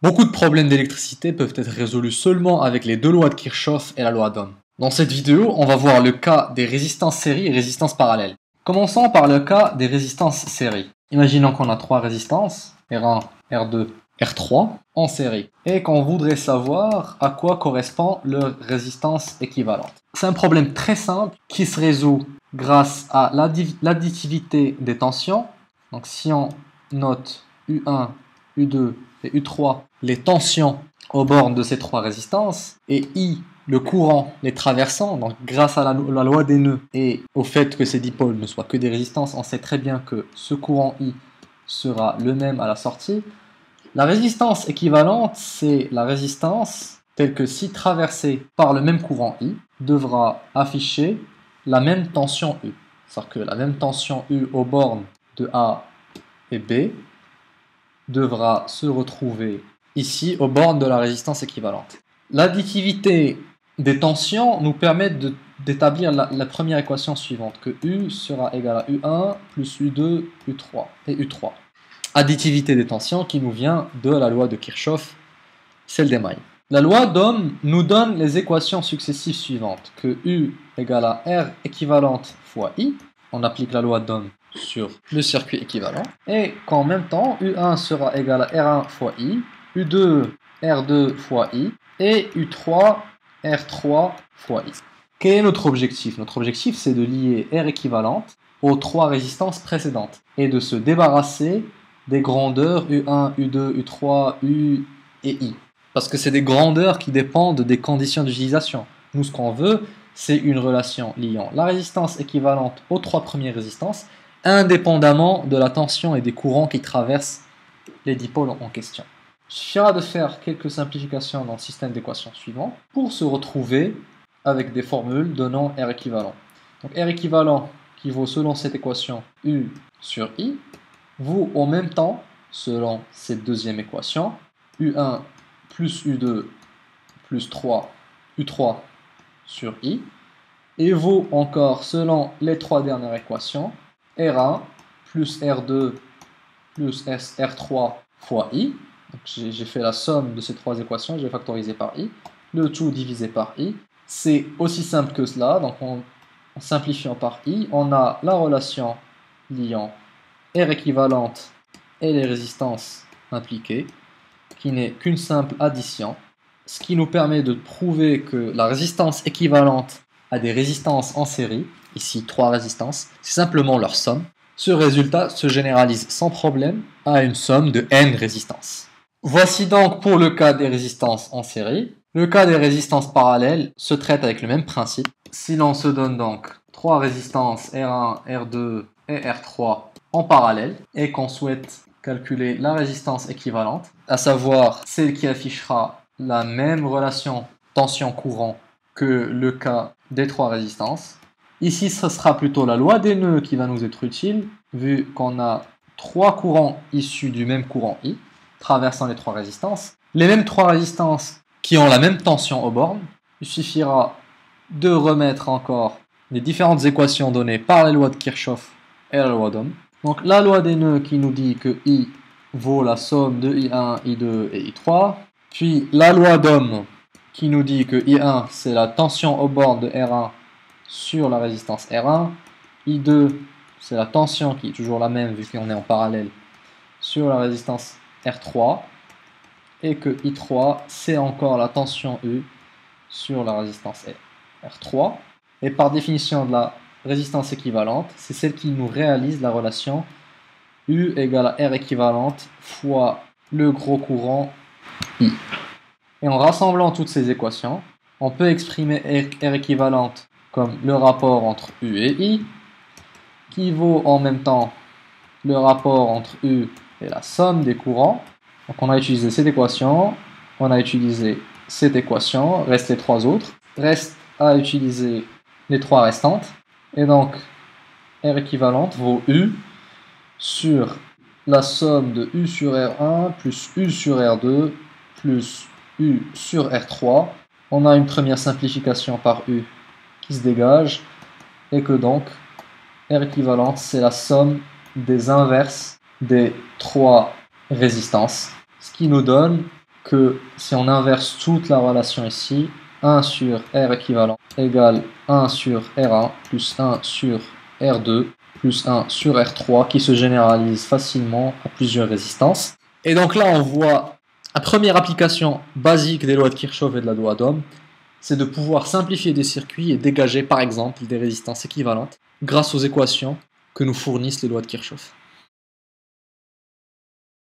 Beaucoup de problèmes d'électricité peuvent être résolus seulement avec les deux lois de Kirchhoff et la loi d'Ohm. Dans cette vidéo, on va voir le cas des résistances série et résistances parallèles. Commençons par le cas des résistances série. Imaginons qu'on a trois résistances, R1, R2, R3, en série, et qu'on voudrait savoir à quoi correspond leur résistance équivalente. C'est un problème très simple qui se résout grâce à l'additivité des tensions. Donc si on note U1, U2 et U3, les tensions aux bornes de ces trois résistances, et I, le courant les traversant, donc grâce à la loi des nœuds et au fait que ces dipôles ne soient que des résistances, on sait très bien que ce courant I sera le même à la sortie. La résistance équivalente, c'est la résistance telle que si traversée par le même courant I, devra afficher la même tension U. C'est-à-dire que la même tension U aux bornes de A et B devra se retrouver ici aux bornes de la résistance équivalente. L'additivité des tensions nous permet d'établir la première équation suivante, que U sera égal à U1 plus U2, U3 et U3. Additivité des tensions qui nous vient de la loi de Kirchhoff, celle des mailles. La loi d'Ohm nous donne les équations successives suivantes, que U égale à R équivalente fois I, on applique la loi d'Ohm sur le circuit équivalent, et qu'en même temps, U1 sera égal à R1 fois I, U2 R2 fois I, et U3 R3 fois I. Quel est notre objectif? Notre objectif, c'est de lier R équivalente aux trois résistances précédentes, et de se débarrasser des grandeurs U1, U2, U3, U et I. Parce que c'est des grandeurs qui dépendent des conditions d'utilisation. Nous, ce qu'on veut, c'est une relation liant la résistance équivalente aux trois premières résistances, indépendamment de la tension et des courants qui traversent les dipôles en question. Il suffira de faire quelques simplifications dans le système d'équations suivant pour se retrouver avec des formules donnant R équivalent. Donc R équivalent qui vaut selon cette équation U sur I, vaut en même temps, selon cette deuxième équation, U1 plus U2 plus 3, U3 sur I, et vaut encore, selon les trois dernières équations, R1 plus R2 plus R3 fois I. J'ai fait la somme de ces trois équations, j'ai factorisé par I, le tout divisé par I. C'est aussi simple que cela, donc en simplifiant par I, on a la relation liant R équivalente et les résistances impliquées, qui n'est qu'une simple addition, ce qui nous permet de prouver que la résistance équivalente a des résistances en série, ici trois résistances, c'est simplement leur somme. Ce résultat se généralise sans problème à une somme de n résistances. Voici donc pour le cas des résistances en série. Le cas des résistances parallèles se traite avec le même principe. Si l'on se donne donc trois résistances R1, R2 et R3 en parallèle et qu'on souhaite calculer la résistance équivalente, à savoir celle qui affichera la même relation tension-courant que le cas des trois résistances. Ici, ce sera plutôt la loi des nœuds qui va nous être utile, vu qu'on a trois courants issus du même courant I, traversant les trois résistances. Les mêmes trois résistances qui ont la même tension aux bornes, il suffira de remettre encore les différentes équations données par les lois de Kirchhoff et la loi d'Ohm. Donc la loi des nœuds qui nous dit que I vaut la somme de I1, I2 et I3. Puis la loi d'Ohm qui nous dit que I1 c'est la tension aux bornes de R1 sur la résistance R1. I2 c'est la tension qui est toujours la même vu qu'on est en parallèle sur la résistance R3. Et que I3 c'est encore la tension U sur la résistance R3. Et par définition de la résistance équivalente, c'est celle qui nous réalise la relation U égale à R équivalente fois le gros courant I. Et en rassemblant toutes ces équations, on peut exprimer R équivalente comme le rapport entre U et I, qui vaut en même temps le rapport entre U et la somme des courants. Donc on a utilisé cette équation, on a utilisé cette équation, reste les trois autres, reste à utiliser les trois restantes, et donc R équivalente vaut U sur la somme de U sur R1 plus U sur R2 plus U sur R3. On a une première simplification par U qui se dégage, et que donc R équivalente c'est la somme des inverses des trois résistances, ce qui nous donne que si on inverse toute la relation ici, 1 sur R équivalent égale 1 sur R1 plus 1 sur R2 plus 1 sur R3 qui se généralise facilement à plusieurs résistances. Et donc là, on voit la première application basique des lois de Kirchhoff et de la loi d'Ohm, c'est de pouvoir simplifier des circuits et dégager par exemple des résistances équivalentes grâce aux équations que nous fournissent les lois de Kirchhoff.